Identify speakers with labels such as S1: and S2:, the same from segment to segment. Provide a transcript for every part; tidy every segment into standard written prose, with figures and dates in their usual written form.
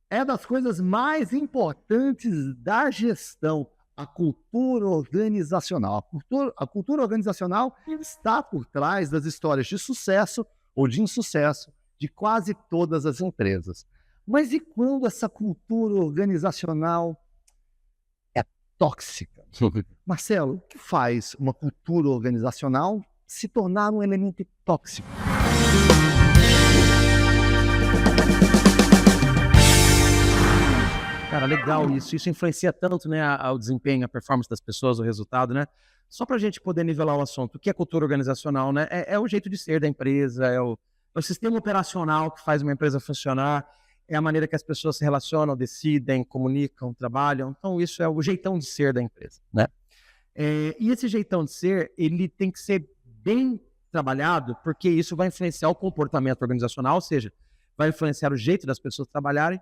S1: É das coisas mais importantes da gestão, a cultura organizacional. A cultura organizacional está por trás das histórias de sucesso ou de insucesso de quase todas as empresas. Mas e quando essa cultura organizacional é tóxica? Marcelo, o que faz uma cultura organizacional se tornar um elemento tóxico?
S2: Cara, legal isso. Isso influencia tanto, né, ao desempenho, a performance das pessoas, o resultado, né? Só para a gente poder nivelar o assunto, o que é cultura organizacional, né? É o jeito de ser da empresa, é o sistema operacional que faz uma empresa funcionar, é a maneira que as pessoas se relacionam, decidem, comunicam, trabalham. Então, isso é o jeitão de ser da empresa, né? E esse jeitão de ser, ele tem que ser bem trabalhado, porque isso vai influenciar o comportamento organizacional, ou seja, vai influenciar o jeito das pessoas trabalharem.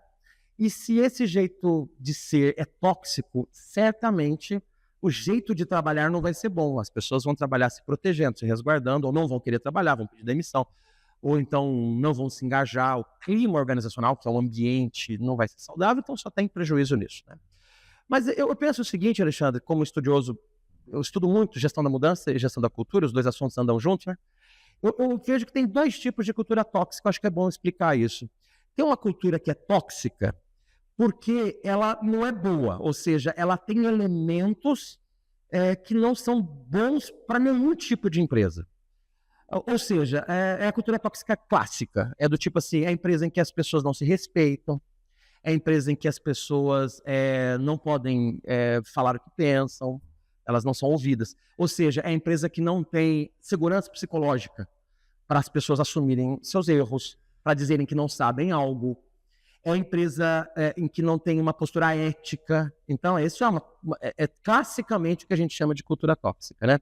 S2: E se esse jeito de ser é tóxico, certamente o jeito de trabalhar não vai ser bom. As pessoas vão trabalhar se protegendo, se resguardando, ou não vão querer trabalhar, vão pedir demissão, ou então não vão se engajar. O clima organizacional, que é o ambiente, não vai ser saudável, então só tem prejuízo nisso, né? Mas eu penso o seguinte, Alexandre, como estudioso, eu estudo muito gestão da mudança e gestão da cultura, os dois assuntos andam juntos, né? Eu vejo que tem dois tipos de cultura tóxica, eu acho que é bom explicar isso. Tem uma cultura que é tóxica, porque ela não é boa, ou seja, ela tem elementos que não são bons para nenhum tipo de empresa. Ou seja, é a cultura tóxica clássica, é do tipo assim, é a empresa em que as pessoas não se respeitam, é a empresa em que as pessoas não podem falar o que pensam, elas não são ouvidas. Ou seja, é a empresa que não tem segurança psicológica para as pessoas assumirem seus erros, para dizerem que não sabem algo, é uma empresa em que não tem uma postura ética. Então, isso é classicamente o que a gente chama de cultura tóxica, né?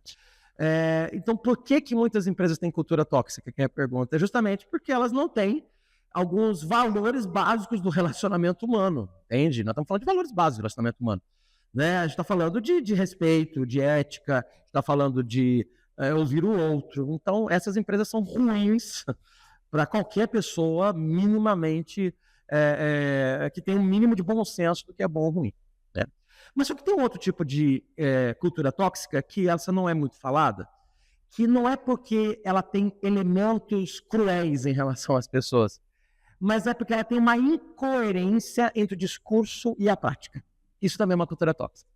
S2: Então, por que muitas empresas têm cultura tóxica? Que é a pergunta. É justamente porque elas não têm alguns valores básicos do relacionamento humano, entende? Nós estamos falando de valores básicos do relacionamento humano. Né? A gente está falando de respeito, de ética, está falando de ouvir o outro. Então, essas empresas são ruins para qualquer pessoa minimamente que tem um mínimo de bom senso do que é bom ou ruim. Né? Mas só que tem um outro tipo de cultura tóxica que essa não é muito falada, que não é porque ela tem elementos cruéis em relação às pessoas, mas é porque ela tem uma incoerência entre o discurso e a prática. Isso também é uma cultura tóxica.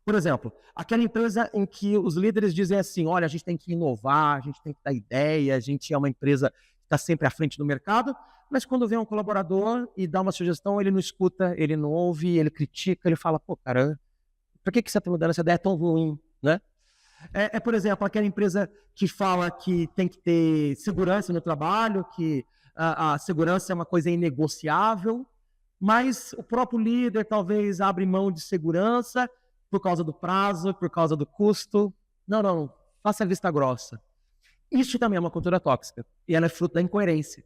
S2: Por exemplo, aquela empresa em que os líderes dizem assim, olha, a gente tem que inovar, a gente tem que dar ideia, a gente é uma empresa que está sempre à frente do mercado, mas quando vem um colaborador e dá uma sugestão, ele não escuta, ele não ouve, ele critica, ele fala, pô, cara, por que você está mudando essa ideia tão ruim, né? Por exemplo, aquela empresa que fala que tem que ter segurança no trabalho, que a segurança é uma coisa inegociável, mas o próprio líder talvez abre mão de segurança por causa do prazo, por causa do custo. Não, não, faça a vista grossa. Isso também é uma cultura tóxica, e ela é fruto da incoerência.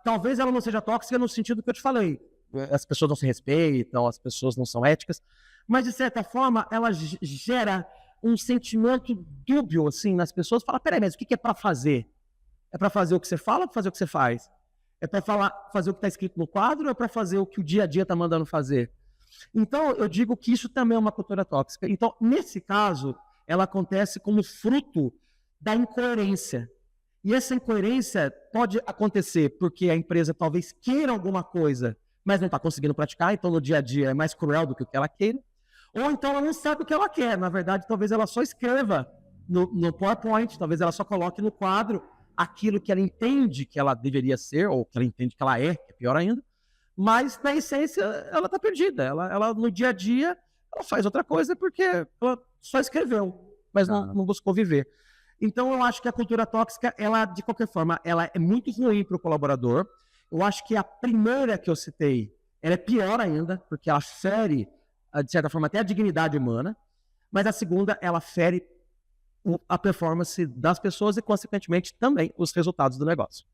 S2: Talvez ela não seja tóxica no sentido que eu te falei. As pessoas não se respeitam, as pessoas não são éticas, mas de certa forma ela gera um sentimento dúbio assim nas pessoas. Fala, peraí, mas o que é para fazer? É para fazer o que você fala ou para fazer o que você faz? É para fazer o que está escrito no quadro ou é para fazer o que o dia a dia está mandando fazer? Então, eu digo que isso também é uma cultura tóxica. Então, nesse caso, ela acontece como fruto da incoerência. E essa incoerência pode acontecer porque a empresa talvez queira alguma coisa, mas não está conseguindo praticar, então no dia a dia é mais cruel do que o que ela queira. Ou então ela não sabe o que ela quer. Na verdade, talvez ela só escreva no PowerPoint, talvez ela só coloque no quadro aquilo que ela entende que ela deveria ser, ou que ela entende que ela que é pior ainda, mas na essência ela está perdida. Ela no dia a dia ela faz outra coisa porque ela só escreveu, mas não buscou viver. Então eu acho que a cultura tóxica, ela de qualquer forma, ela é muito ruim para o colaborador. Eu acho que a primeira que eu citei, ela é pior ainda, porque ela fere, de certa forma, até a dignidade humana, mas a segunda, ela fere a performance das pessoas e, consequentemente, também os resultados do negócio.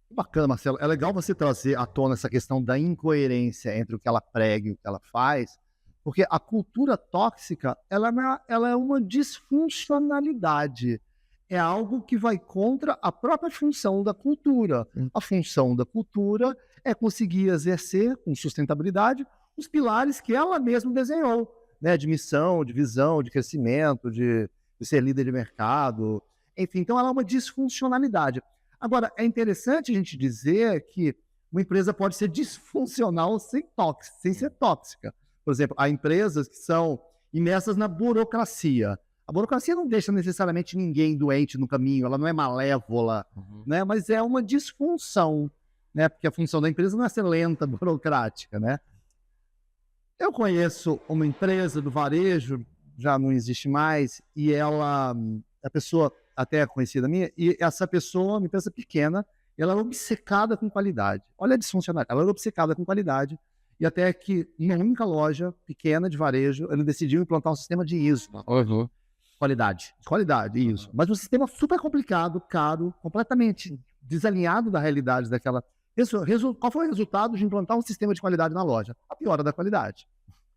S1: Bacana, Marcelo. É legal você trazer à tona essa questão da incoerência entre o que ela prega e o que ela faz, porque a cultura tóxica ela é uma disfuncionalidade. é algo que vai contra a própria função da cultura. A função da cultura é conseguir exercer com sustentabilidade os pilares que ela mesma desenhou, né? De missão, de visão, de crescimento, de ser líder de mercado, enfim. Então, ela é uma disfuncionalidade. Agora, é interessante a gente dizer que uma empresa pode ser disfuncional sem ser tóxica. Por exemplo, há empresas que são imersas na burocracia. A burocracia não deixa necessariamente ninguém doente no caminho, ela não é malévola, né? Mas é uma disfunção, né? Porque a função da empresa não é ser lenta, burocrática, né? Eu conheço uma empresa do varejo, já não existe mais, e a pessoa até é conhecida minha, e essa pessoa, uma empresa pequena, ela era obcecada com qualidade. Olha a disfuncionalidade, ela era obcecada com qualidade, e até que uma única loja pequena de varejo, ele decidiu implantar um sistema de ISO.
S2: Qualidade.
S1: Qualidade, isso. Mas um sistema super complicado, caro, completamente desalinhado da realidade daquela... Qual foi o resultado de implantar um sistema de qualidade na loja? A piora da qualidade.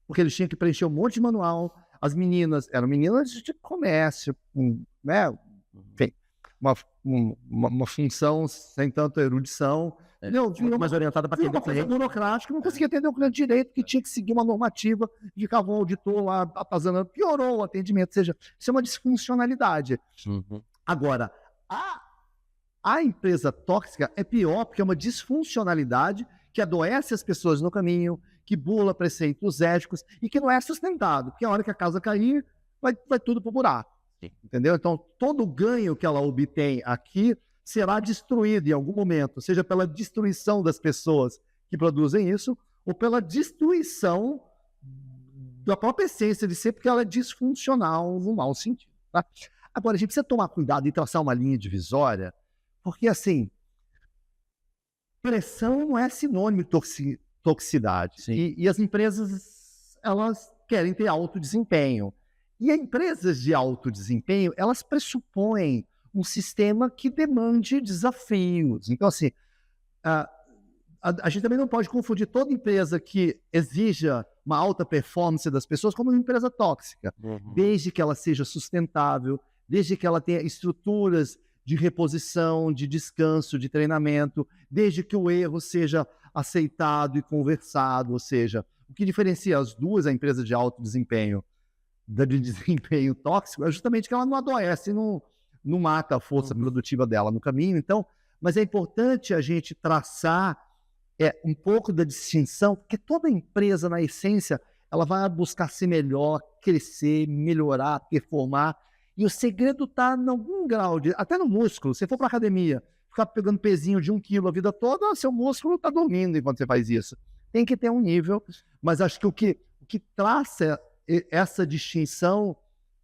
S1: Porque eles tinham que preencher um monte de manual, as meninas eram meninas de comércio, né? Enfim, uma função sem tanta erudição.
S2: Mais orientada para atender o cliente.
S1: Burocrática, não conseguia atender o cliente direito, que tinha que seguir uma normativa, ficava um auditor lá atazanando, piorou o atendimento, ou seja, isso é uma disfuncionalidade. Agora, a empresa tóxica é pior porque é uma disfuncionalidade que adoece as pessoas no caminho, que burla preceitos éticos e que não é sustentado, porque a hora que a casa cair, vai tudo pro buraco. Entendeu? Então, todo o ganho que ela obtém aqui será destruído em algum momento, seja pela destruição das pessoas que produzem isso, ou pela destruição da própria essência de ser, porque ela é disfuncional no mau sentido. Tá? Agora, a gente precisa tomar cuidado e traçar uma linha divisória, porque, assim, pressão não é sinônimo de toxicidade. E as empresas, elas querem ter alto desempenho. E as empresas de alto desempenho, elas pressupõem um sistema que demande desafios. Então, assim, a gente também não pode confundir toda empresa que exija uma alta performance das pessoas como uma empresa tóxica, desde que ela seja sustentável, desde que ela tenha estruturas de reposição, de descanso, de treinamento, desde que o erro seja aceitado e conversado. Ou seja, o que diferencia as duas, a empresa de alto desempenho da de desempenho tóxico, é justamente que ela não adoece, não mata a força produtiva dela no caminho. Então, mas é importante a gente traçar um pouco da distinção, porque toda empresa, na essência, ela vai buscar ser melhor, crescer, melhorar, performar. E o segredo está em algum grau, até no músculo. Se você for para academia, ficar pegando pezinho de 1 quilo a vida toda, seu músculo está dormindo enquanto você faz isso. Tem que ter um nível, mas acho que o que traça essa distinção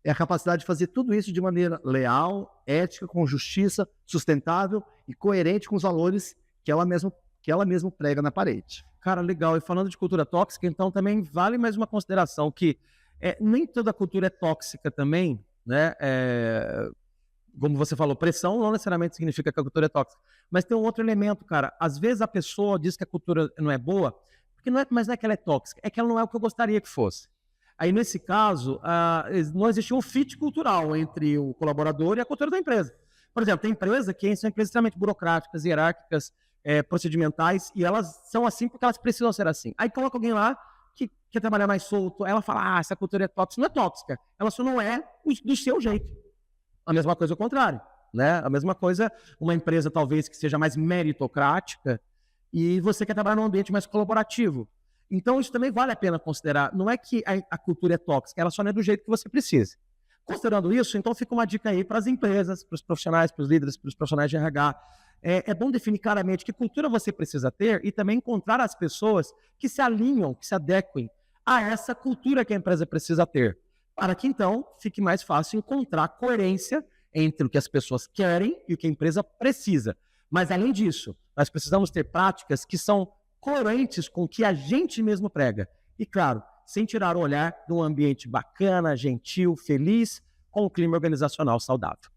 S1: é a capacidade de fazer tudo isso de maneira leal, ética, com justiça, sustentável e coerente com os valores que ela mesma prega na parede.
S2: Cara, legal. E falando de cultura tóxica, então também vale mais uma consideração que nem toda cultura é tóxica também, né? Como você falou, pressão não necessariamente significa que a cultura é tóxica. Mas tem um outro elemento, cara. Às vezes a pessoa diz que a cultura não é boa, mas não é que ela é tóxica, é que ela não é o que eu gostaria que fosse. Aí, nesse caso, não existe um fit cultural entre o colaborador e a cultura da empresa. Por exemplo, tem empresas que são empresas extremamente burocráticas, hierárquicas, procedimentais, e elas são assim porque elas precisam ser assim. Aí coloca alguém lá que quer trabalhar mais solto, aí ela fala, essa cultura é tóxica. Não é tóxica, ela só não é do seu jeito. A mesma coisa ao contrário, né? A mesma coisa, uma empresa talvez que seja mais meritocrática e você quer trabalhar num ambiente mais colaborativo. Então, isso também vale a pena considerar. Não é que a cultura é tóxica, ela só não é do jeito que você precisa. Considerando isso, então fica uma dica aí para as empresas, para os profissionais, para os líderes, para os profissionais de RH. É bom definir claramente que cultura você precisa ter e também encontrar as pessoas que se alinham, que se adequem a essa cultura que a empresa precisa ter. Para que, então, fique mais fácil encontrar coerência entre o que as pessoas querem e o que a empresa precisa. Mas, além disso, nós precisamos ter práticas que são coerentes com o que a gente mesmo prega. E, claro, sem tirar o olhar de um ambiente bacana, gentil, feliz, com um clima organizacional saudável.